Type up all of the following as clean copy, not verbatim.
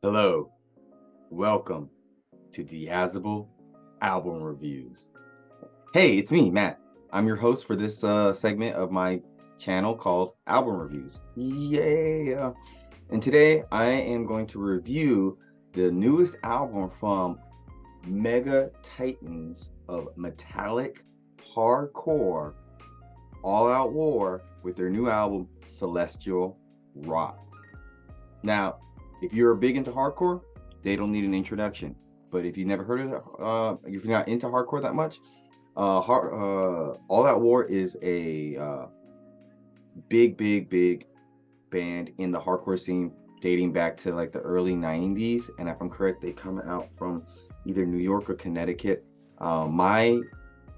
Hello, welcome to Diazable Album Reviews. Hey, it's me, Matt. I'm your host for this segment of my channel called Album Reviews. Yeah! And today I am going to review the newest album from mega titans of metallic hardcore All Out War with their new album Celestial Rot. Now, if you're big into hardcore, they don't need an introduction. But if you've never heard of it, if you're not into hardcore that much, All Out War is a big band in the hardcore scene dating back to like the early 90s. And if I'm correct, they come out from either New York or Connecticut. My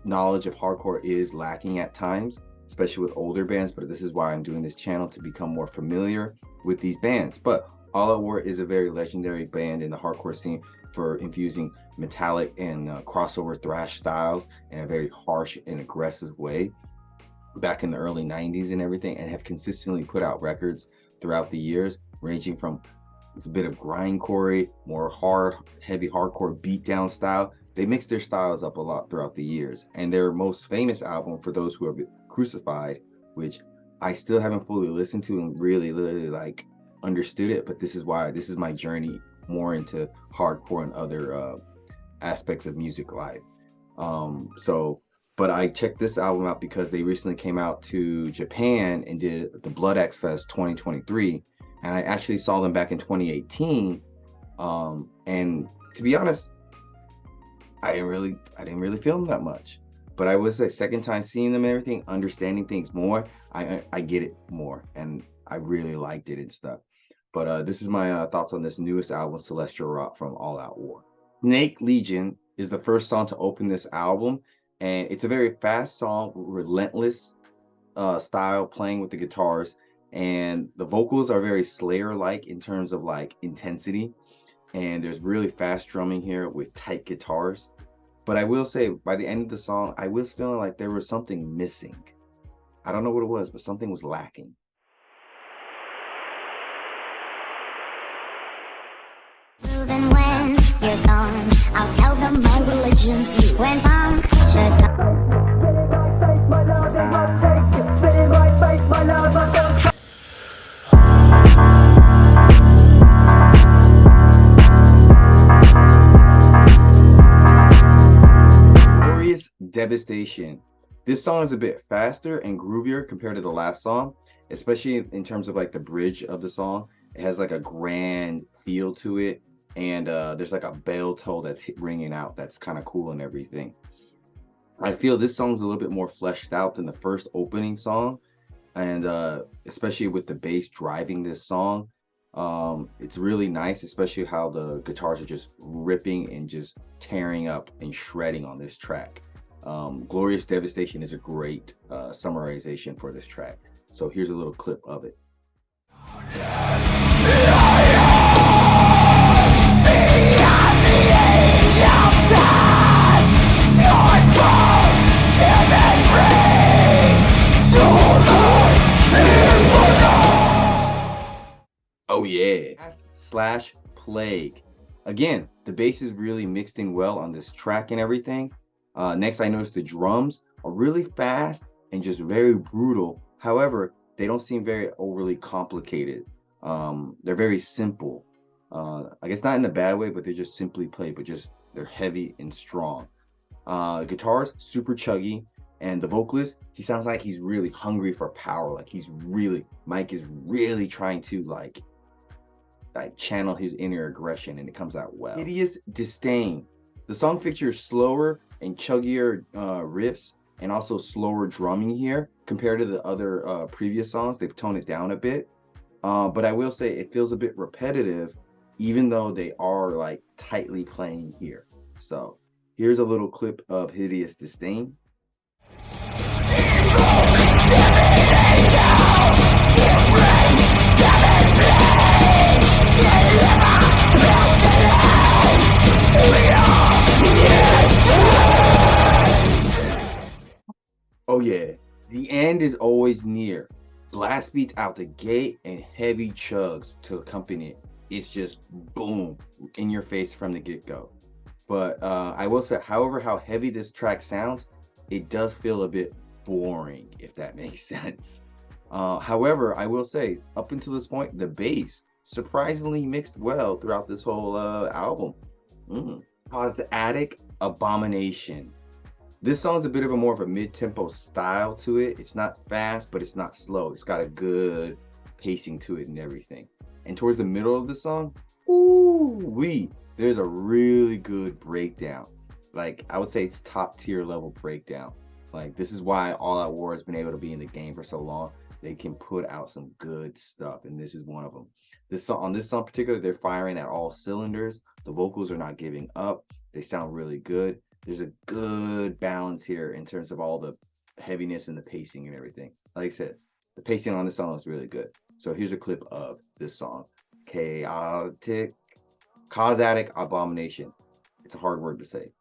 knowledge of hardcore is lacking at times, especially with older bands, but this is why I'm doing this channel, to become more familiar with these bands. But All Out War is a very legendary band in the hardcore scene for infusing metallic and crossover thrash styles in a very harsh and aggressive way back in the early 90s and everything, and have consistently put out records throughout the years, ranging from a bit of grindcore, more heavy hardcore beatdown style. They mix their styles up a lot throughout the years, and their most famous album, for those who have been Crucified, which I still haven't fully listened to and really like understood it, but this is my journey more into hardcore and other aspects of music life. But I checked this album out because they recently came out to Japan and did the Blood X Fest 2023, and I actually saw them back in 2018. And to be honest, I didn't really feel them that much. But I was, like, second time seeing them and everything, understanding things more, I get it more, and I really liked it and stuff. But this is my thoughts on this newest album, Celestial Rot from All Out War. Snake Legion is the first song to open this album, and it's a very fast song, relentless style, playing with the guitars, and the vocals are very Slayer-like in terms of like intensity, and there's really fast drumming here with tight guitars. But I will say, by the end of the song, I was feeling like there was something missing. I don't know what it was, but something was lacking. Even when you're gone, I'll tell them my religion's you. When punctures Glorious Devastation. This song is a bit faster and groovier compared to the last song, especially in terms of like the bridge of the song. It has like a grand feel to it, and there's like a bell toll that's ringing out that's kind of cool and everything. I feel this song's a little bit more fleshed out than the first opening song, and especially with the bass driving this song. It's really nice, especially how the guitars are just ripping and just tearing up and shredding on this track. Glorious Devastation is a great summarization for this track. So here's a little clip of it. Oh yeah. Slash Plague. Again, the bass is really mixed in well on this track and everything. Next, I noticed the drums are really fast and just very brutal. However, they don't seem very overly complicated. They're very simple. I guess not in a bad way, but they're just simply played, but just they're heavy and strong. Guitars, super chuggy. And the vocalist, he sounds like he's really hungry for power. Like Mike is really trying to like channel his inner aggression, and it comes out well. Hideous Disdain. The song features slower and chuggier riffs, and also slower drumming here compared to the other previous songs. They've toned it down a bit, but I will say it feels a bit repetitive, even though they are like tightly playing here. So here's a little clip of Hideous Disdain. Oh yeah, the end is always near. Blast beats out the gate and heavy chugs to accompany it. it's just boom in your face from the get-go. But I will say, however, how heavy this track sounds, it does feel a bit boring, if that makes sense. However, I will say, up until this point, the bass surprisingly mixed well throughout this whole album. Mm. Cosmetic Abomination. This song's a bit of a more of a mid-tempo style to it. It's not fast, but it's not slow. It's got a good pacing to it and everything. And towards the middle of the song, ooh there's a really good breakdown. Like I would say it's top tier level breakdown. Like this is why All Out War has been able to be in the game for so long. They can put out some good stuff, and this is one of them. This song, on this song in particular, they're firing at all cylinders. The vocals are not giving up. They sound really good. There's a good balance here in terms of all the heaviness and the pacing and everything. Like I said, the pacing on this song is really good. So here's a clip of this song. Cosmetic Abomination. It's a hard word to say.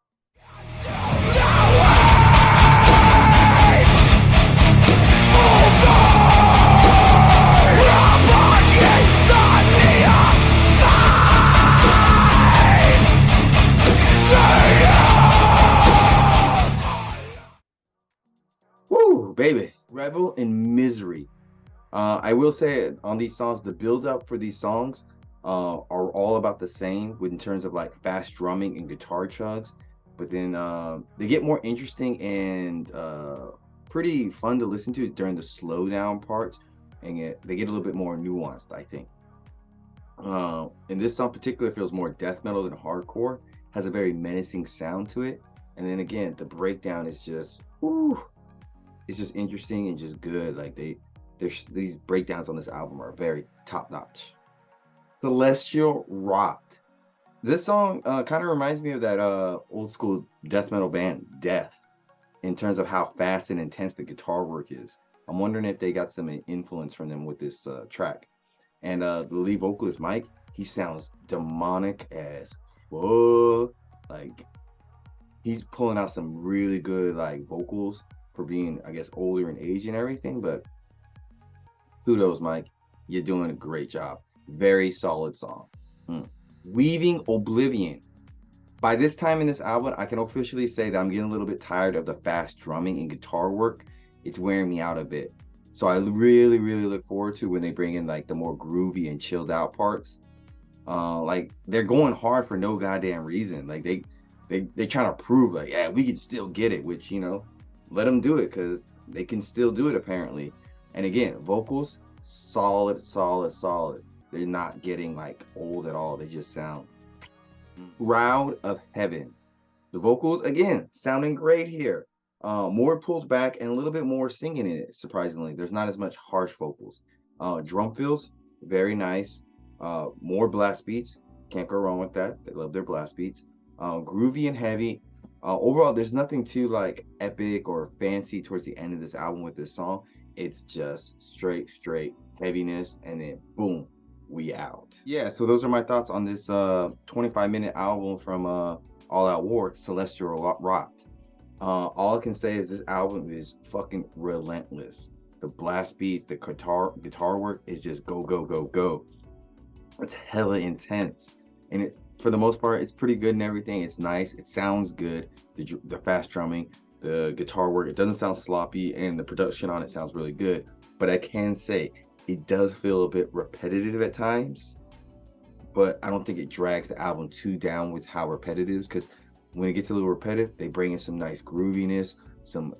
Woo, baby. Revel in Misery. I will say on these songs, the build up for these songs are all about the same in terms of like fast drumming and guitar chugs, but then they get more interesting and pretty fun to listen to during the slow down parts, and they get a little bit more nuanced, I think. And this song in particular feels more death metal than hardcore, has a very menacing sound to it, and then again the breakdown is just it's just interesting and just good. Like these breakdowns on this album are very top notch. Celestial Rot. This song kind of reminds me of that old school death metal band Death in terms of how fast and intense the guitar work is. I'm wondering if they got some influence from them with this track. And the lead vocalist Mike, he sounds demonic as fuck. Like he's pulling out some really good like vocals for being, I guess, older in age and everything. But kudos, Mike. You're doing a great job. Very solid song. Weaving Oblivion. By this time in this album, I can officially say that I'm getting a little bit tired of the fast drumming and guitar work. It's wearing me out a bit. So I really, really look forward to when they bring in like the more groovy and chilled out parts. Like they're going hard for no goddamn reason. Like they trying to prove like, yeah, we can still get it, which, you know, let them do it because they can still do it apparently. And again, vocals, solid. They're not getting like old at all. They just sound Proud of Heaven. The vocals, again, sounding great here. More pulled back and a little bit more singing in it, surprisingly. There's not as much harsh vocals. Drum fills, very nice. More blast beats. Can't go wrong with that. They love their blast beats. Groovy and heavy. Overall, there's nothing too like epic or fancy towards the end of this album with this song. It's just straight heaviness, and then boom, we out. Yeah, so those are my thoughts on this 25-minute album from All Out War, Celestial Rot. All I can say is this album is fucking relentless. The blast beats, the guitar work is just go. It's hella intense, and it's, for the most part, it's pretty good and everything. It's nice. It sounds good. The fast drumming, the guitar work, it doesn't sound sloppy, and the production on it sounds really good. But I can say it does feel a bit repetitive at times, but I don't think it drags the album too down with how repetitive it is, because when it gets a little repetitive, they bring in some nice grooviness, some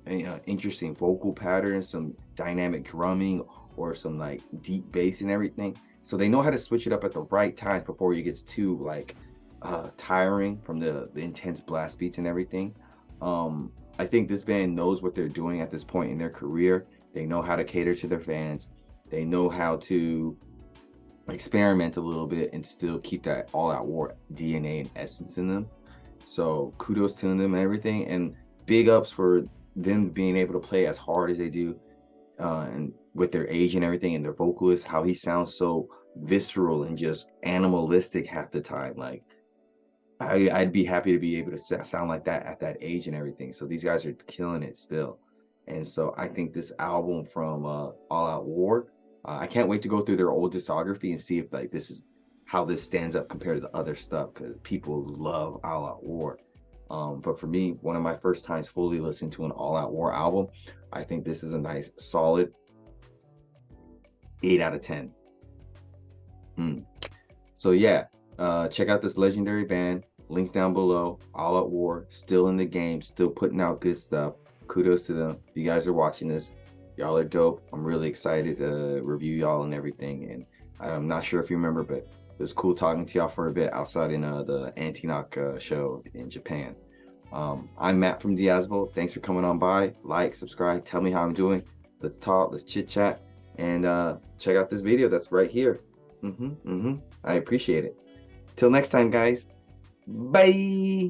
interesting vocal patterns, some dynamic drumming, or some like deep bass and everything. So they know how to switch it up at the right times before it gets too like tiring from the intense blast beats and everything. I think this band knows what they're doing at this point in their career. They know how to cater to their fans. They know how to experiment a little bit and still keep that All Out War DNA and essence in them. So kudos to them and everything, and big ups for them being able to play as hard as they do, and with their age and everything, and their vocalist, how he sounds so visceral and just animalistic half the time. Like I'd be happy to be able to sound like that at that age and everything. So these guys are killing it still. And so I think this album from All Out War, I can't wait to go through their old discography and see if like this is how this stands up compared to the other stuff, because people love All Out War. But for me, one of my first times fully listening to an All Out War album, I think this is a nice solid 8 out of 10. So yeah, check out this legendary band. Links down below. All Out War, still in the game, still putting out good stuff. Kudos to them. If you guys are watching this, y'all are dope. I'm really excited to review y'all and everything. And I'm not sure if you remember, but it was cool talking to y'all for a bit outside in the Anti-Knock show in Japan. I'm Matt from Diazvo. Thanks for coming on by. Like, subscribe, tell me how I'm doing. Let's talk, let's chit chat, and check out this video that's right here. I appreciate it. Till next time, guys. Bye.